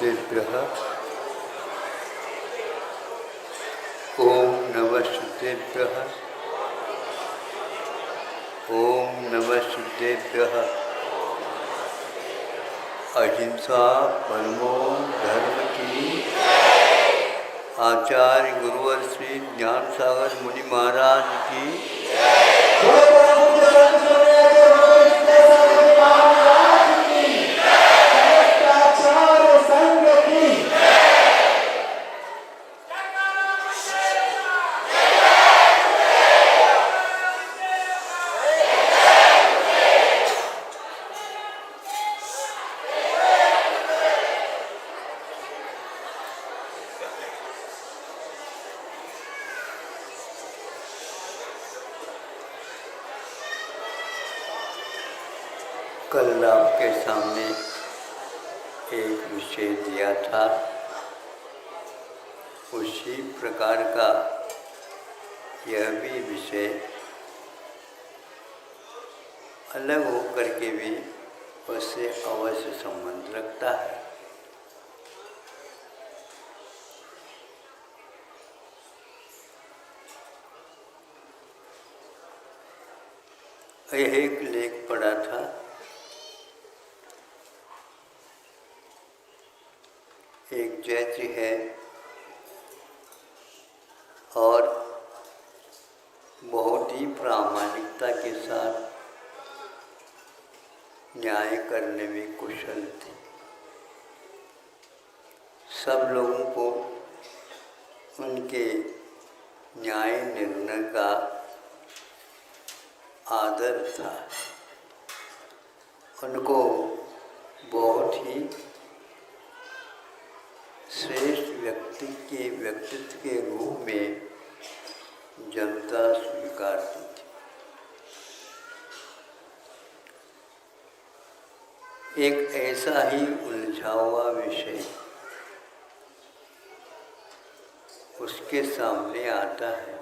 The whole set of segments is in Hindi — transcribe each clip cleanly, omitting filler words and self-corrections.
शुद्धेभ्यः ओम नमः शुद्धेभ्यः ओम नमः शुद्धेभ्यः। अहिंसा परमो धर्म की। आचार्य गुरुवर श्री ज्ञान सागर मुनि महाराज की। कल आपके सामने एक विषय दिया था, उसी प्रकार का यह भी विषय अलग होकर के भी उससे अवश्य संबंध रखता है। यह एक लेख पढ़ा था, एक जज है और बहुत ही प्रामाणिकता के साथ न्याय करने में कुशल थे। सब लोगों को उनके न्याय निर्णय का आदर था। उनको बहुत ही श्रेष्ठ व्यक्तित्व के रूप में जनता स्वीकारती थी। एक ऐसा ही उलझा हुआ विषय उसके सामने आता है।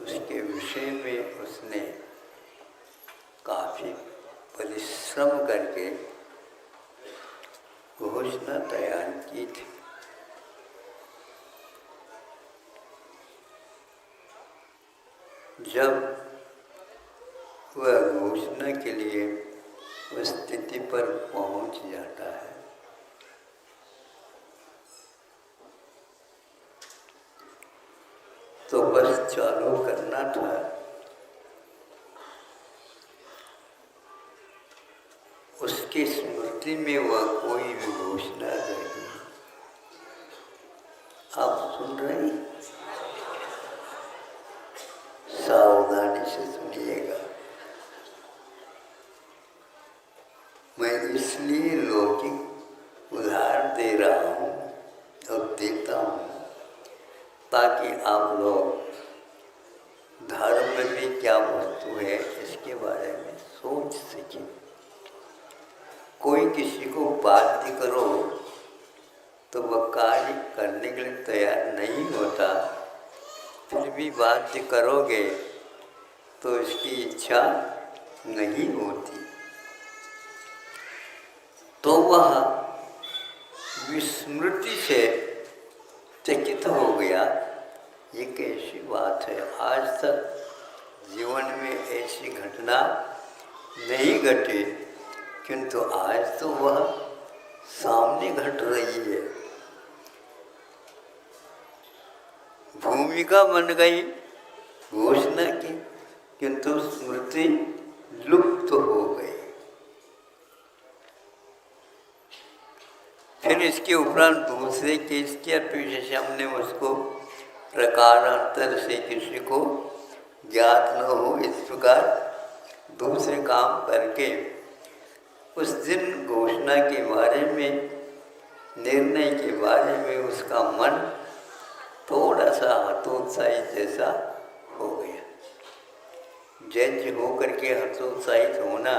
उसके विषय में उसने काफी परिश्रम करके घोषणा तैयार की थी। जब वह घोषणा के लिए उस स्थिति पर पहुंच जाता है तो बस चालू करना था। उसकी स्मृति में वह कोई भी घोषणा नहीं। आप सुन रहे हैं? सावधानी से सुनिएगा। मैं इसलिए लौकिक उदाहरण दे रहा हूँ और देता हूँ ताकि आप लोग धर्म में भी क्या वस्तु है इसके बारे में सोच सकें। कोई किसी को बाध्य करो तो वह कार्य करने के लिए तैयार नहीं होता, फिर भी बाध्य करोगे तो इसकी इच्छा नहीं होती, तो वह विस्मृति से चकित हो गया। ये कैसी बात है, आज तक जीवन में ऐसी घटना नहीं घटी, किंतु आज तो वह सामने घट रही है। भूमिका बन गई घोषणा की, किंतु स्मृति लुप्त हो गई। फिर इसके उपरांत दूसरे केस की अपेक्षा हमने उसको प्रकारांतर से किसी को ज्ञात न हो, इस प्रकार दूसरे काम करके उस दिन घोषणा के बारे में, निर्णय के बारे में उसका मन थोड़ा सा हतोत्साहित जैसा हो गया। जज होकर के हतोत्साहित होना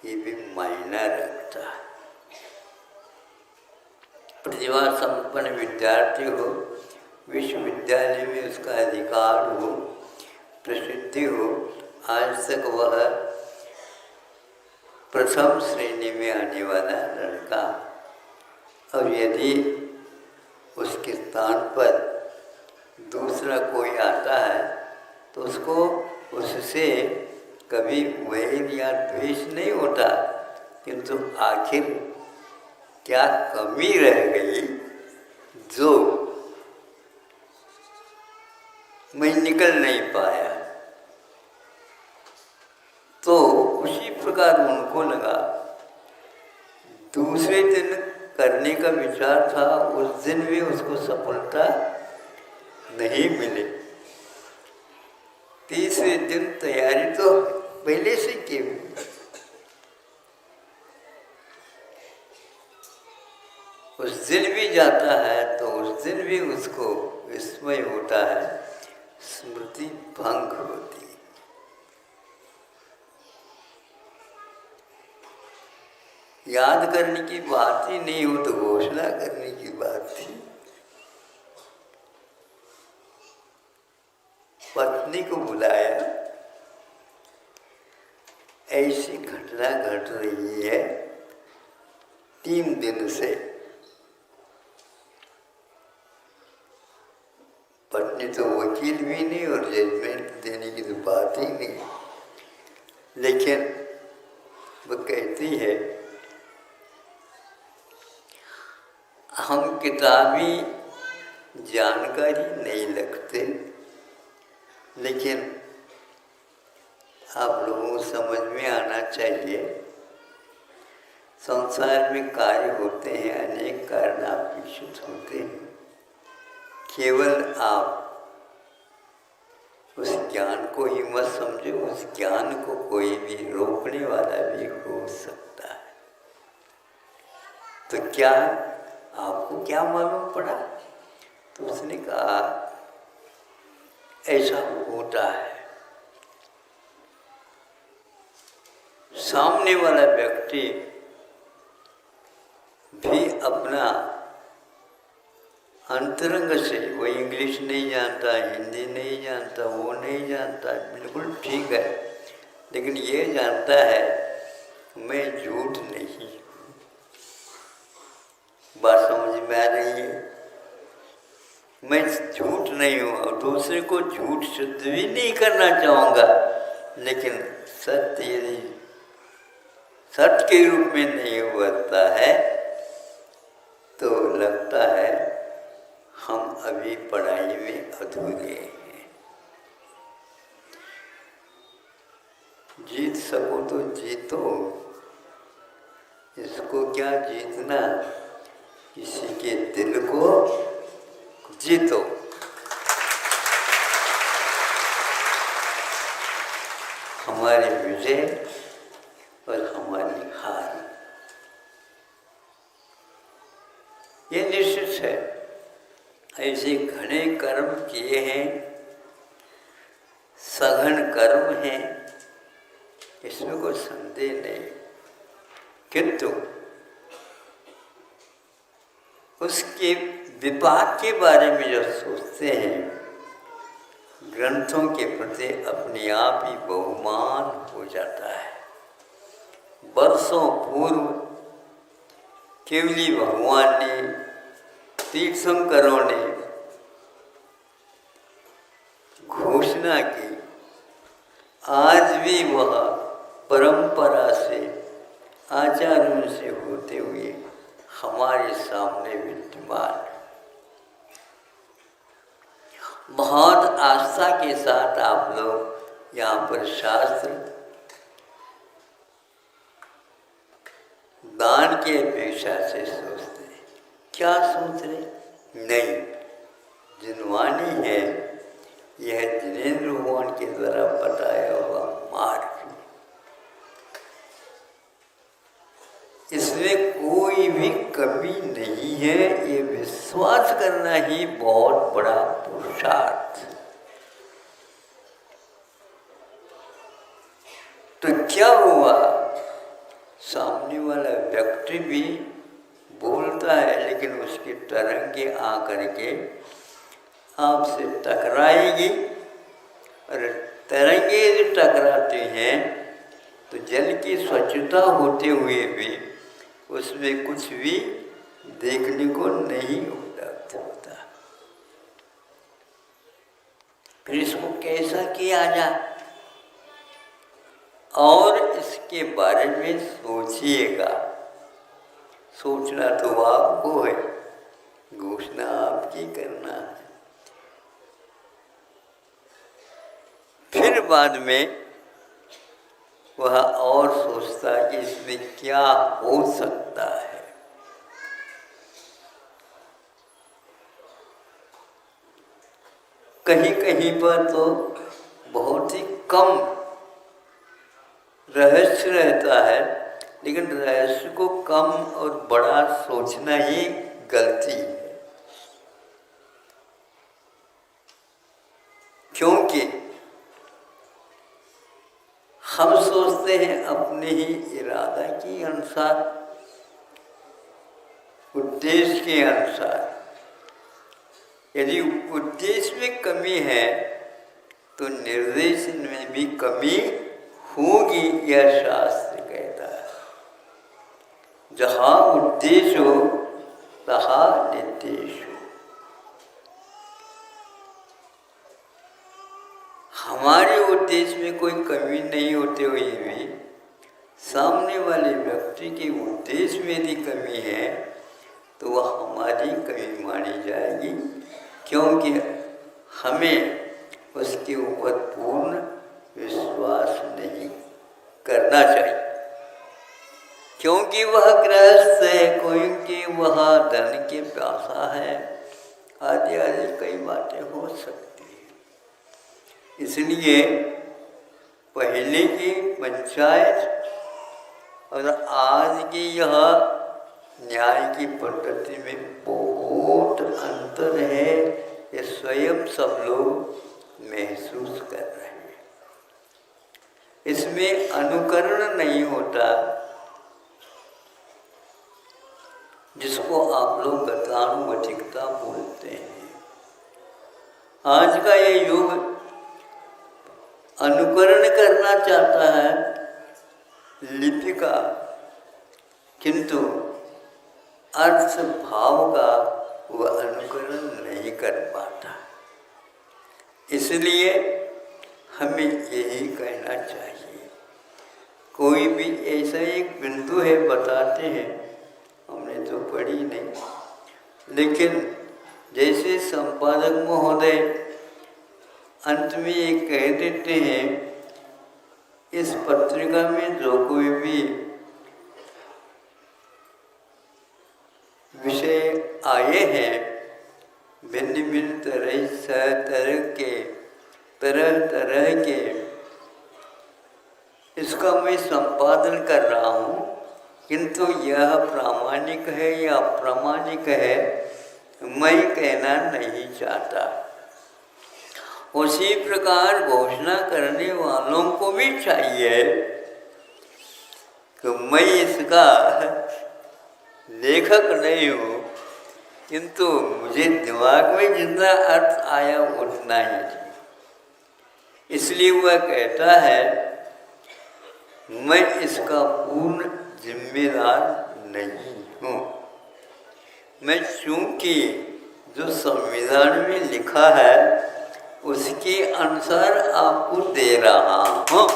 ये भी मायना रखता है। प्रतिभा संपन्न विद्यार्थी हो, विश्वविद्यालय में उसका अधिकार हो, प्रसिद्धि हो, आज तक वह प्रथम श्रेणी में आने वाला लड़का और यदि उसके स्थान पर दूसरा कोई आता है तो उसको उससे कभी वैर या द्वेष नहीं होता, किंतु आखिर क्या कमी रह गई जो मैं निकल नहीं पाया। तो उसी प्रकार उनको लगा दूसरे दिन करने का विचार था, उस दिन भी उसको सफलता नहीं मिली। तीसरे दिन तैयारी तो पहले से की, उस दिन भी जाता है तो उस दिन भी उसको विस्मय होता है, स्मृति भंग होती। याद करने की बात ही नहीं हो तो घोषणा करने की बात थी। पत्नी को बुलाया, ऐसी घटना घट रही है 3 दिन से। पत्नी तो वकील भी नहीं और जजमेंट देने की तो बात ही नहीं, लेकिन वो कहती है हम किताबी जानकारी नहीं लगते, लेकिन आप लोगों को समझ में आना चाहिए संसार में कार्य होते हैं, अनेक कारण अपेक्षित होते हैं। केवल आप उस ज्ञान को ही मत समझो, उस ज्ञान को कोई भी रोकने वाला भी हो सकता है। तो क्या आपको क्या मालूम पड़ा? तो उसने कहा ऐसा होता है। सामने वाला व्यक्ति भी अपना अंतरंग से, वो इंग्लिश नहीं जानता, हिंदी नहीं जानता, वो नहीं जानता, बिल्कुल ठीक है, लेकिन ये जानता है मैं झूठ नहीं। बात समझ में आ रही है? मैं झूठ नहीं हूँ और दूसरे को झूठ शुद्ध भी नहीं करना चाहूँगा, लेकिन सत्य यदि सत्य के रूप में नहीं उभरता है तो लगता है हम अभी पढ़ाई में अधूरे हैं। जीत सको तो जीतो, इसको क्या जीतना, किसी के दिल को जीतो। हमारी विजय और हमारी हार ये निश्चित है। ऐसे घने कर्म किए हैं, सघन कर्म हैं, इसमें कोई संदेह नहीं, किंतु उसके विपाक के बारे में जब सोचते हैं, ग्रंथों के प्रति अपने आप ही बहुमान हो जाता है। वर्षों पूर्व केवली भगवान ने, तीर्थंकरों ने घोषणा की, आज भी वह परंपरा से, आचार्यों से होते हुए हमारे सामने विद्यमान। बहुत आस्था के साथ आप लोग यहाँ पर शास्त्र दान की अपेक्षा से सोचते हैं। क्या सोच रहे? नहीं, जिनवानी है यह जिनेंद्र भगवान के द्वारा बताया हुआ मार्ग, इसमें कोई भी कमी नहीं है। ये विश्वास करना ही बहुत बड़ा पुरुषार्थ। तो क्या हुआ, सामने वाला व्यक्ति भी बोलता है, लेकिन उसकी तरंगे आकर के आपसे टकराएगी, और तरंगे यदि टकराती हैं तो जल की स्वच्छता होते हुए भी उसमें कुछ भी देखने को नहीं उपलब्ध होता। फिर इसको कैसा किया जाए, और इसके बारे में सोचिएगा। सोचना तो आपको है, घोषणा आपकी करना है। फिर बाद में वह और सोचता है कि इसमें क्या हो सकता है। कहीं कहीं पर तो बहुत ही कम रहस्य रहता है, लेकिन रहस्य को कम और बड़ा सोचना ही गलती है। क्योंकि हम सोचते हैं अपने ही इरादा के अनुसार, उद्देश्य के अनुसार। यदि उद्देश्य में कमी है तो निर्देशन में भी कमी होगी, यह शास्त्र कहता है। जहाँ उद्देश्य हो तहाँ निर्देश हो। हमारे उद्देश्य में कोई कमी नहीं होते हुए भी सामने वाले व्यक्ति के उद्देश्य में यदि कमी है तो वह हमारी कमी मानी जाएगी, क्योंकि हमें उसके ऊपर पूर्ण विश्वास नहीं करना चाहिए। क्योंकि वह गृहस्थ है, क्योंकि वह धन के प्यासा है, आदि आदि कई बातें हो सकती हैं। इसलिए पहले की पंचायत और आज की यह न्याय की पद्धति में बहुत अंतर है। ये स्वयं सब लोग महसूस कर रहे हैं। इसमें अनुकरण नहीं होता, जिसको आप लोग गतानुगतिकता बोलते हैं। आज का ये युग अनुकरण करना चाहता है लिपि का, किंतु अर्थ भाव का वह अनुकरण नहीं कर पाता। इसलिए हमें यही कहना चाहिए। कोई भी ऐसा एक बिंदु है, बताते हैं, हमने तो पढ़ी नहीं, लेकिन जैसे संपादक महोदय अंत में ये कह देते हैं, इस पत्रिका में जो कोई भी विषय आए हैं, भिन्न भिन्न तरह के, इसका मैं संपादन कर रहा हूँ, किंतु यह प्रामाणिक है या अप्रामाणिक है मैं कहना नहीं चाहता। उसी प्रकार घोषणा करने वालों को भी चाहिए कि मैं इसका लेखक नहीं हूँ, किंतु मुझे दिमाग में जितना अर्थ आया उतना ही चाहिए। इसलिए वह कहता है मैं इसका पूर्ण जिम्मेदार नहीं हूँ। मैं चूँकि जो संविधान में लिखा है उसके अनुसार आपको दे रहा हूँ,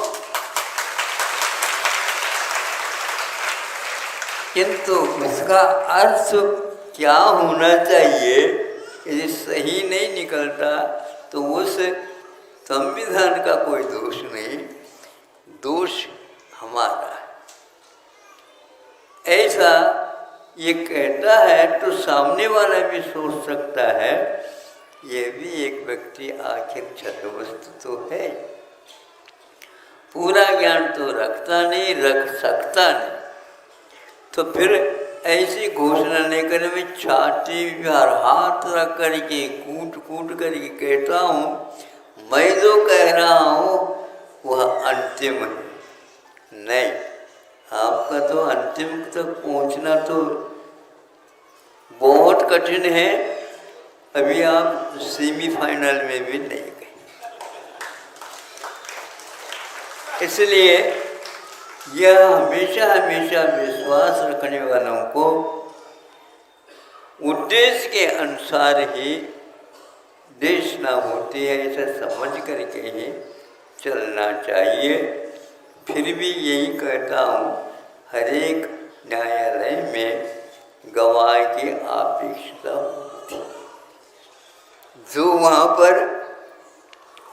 किंतु उसका अर्थ क्या होना चाहिए यदि सही नहीं निकलता तो उस संविधान का कोई दोष नहीं, दोष हमारा है। ऐसा ये कहता है तो सामने वाला भी सोच सकता है, ये भी एक व्यक्ति आखिर छद्मवस्तु तो है, पूरा ज्ञान तो रखता नहीं, रख सकता नहीं। तो फिर ऐसी घोषणा नहीं करे, मैं छाती पर हाथ रख करके कूट करके कहता हूँ मैं जो कह रहा हूँ वह अंतिम है। नहीं, आपका तो अंतिम तक पहुँचना तो बहुत कठिन है, अभी आप सेमीफाइनल में भी नहीं गए। इसलिए यह हमेशा विश्वास रखने वालों को उद्देश्य के अनुसार ही देशना होती है, ऐसा समझ करके ही चलना चाहिए। फिर भी यही कहता हूँ, हर एक न्यायालय में गवाह की अपेक्षा होती है। जो वहाँ पर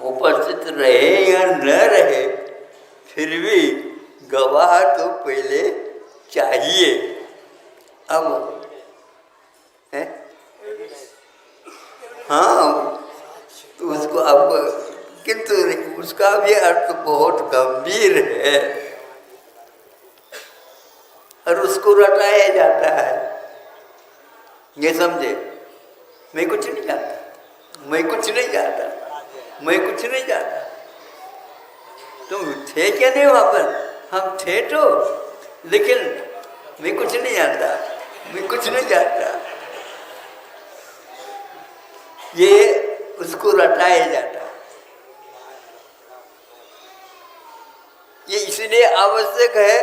उपस्थित रहे या न रहे, फिर भी गवाह तो पहले चाहिए। अब है हाँ, तो उसको अब किंतु उसका भी अर्थ बहुत गंभीर है और उसको रटाया जाता है। ये समझे, मैं कुछ नहीं जानता, मैं कुछ नहीं जानता, मैं कुछ नहीं जानता। तुम थे क्या नहीं वहाँ पर? हम थे तो, लेकिन मैं कुछ नहीं जानता, मैं कुछ नहीं जानता, ये उसको रटाया जाता है। ये इसलिए आवश्यक है,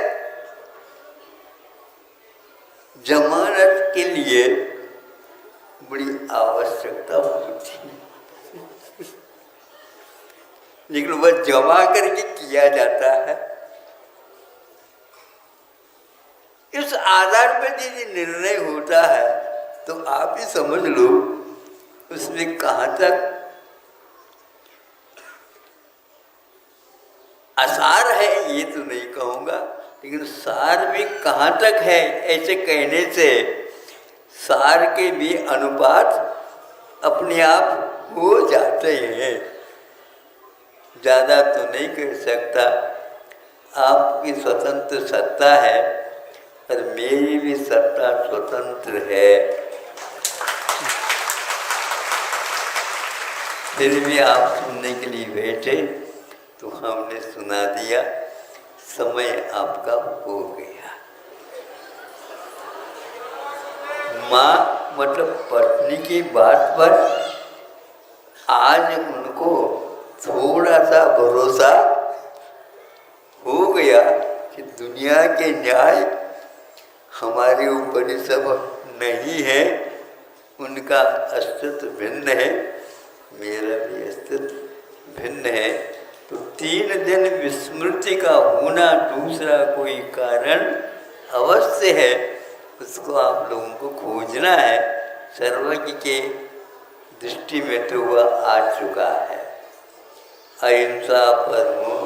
जमानत के लिए बड़ी आवश्यकता होती है, लेकिन वह जमा करके किया जाता है। इस आधार पर यदि निर्णय होता है तो आप ही समझ लो उसमें कहाँ तक आसार है, ये तो नहीं कहूँगा, लेकिन सार भी कहाँ तक है। ऐसे कहने से सार के भी अनुपात अपने आप हो जाते हैं। ज़्यादा तो नहीं कर सकता, आपकी स्वतंत्र सत्ता है और मेरी भी सत्ता स्वतंत्र है। फिर भी आप सुनने के लिए बैठे तो हमने सुना दिया, समय आपका हो गया। माँ मतलब पत्नी की बात पर आज उनको थोड़ा सा भरोसा हो गया कि दुनिया के न्याय हमारे ऊपर ही सब नहीं है, उनका अस्तित्व भिन्न है, मेरा भी अस्तित्व भिन्न है। तो 3 दिन विस्मृति का होना दूसरा कोई कारण अवश्य है, उसको आप लोगों को खोजना है। सर्वज्ञ के दृष्टि में तो वह आ चुका है। अहिंसा परमो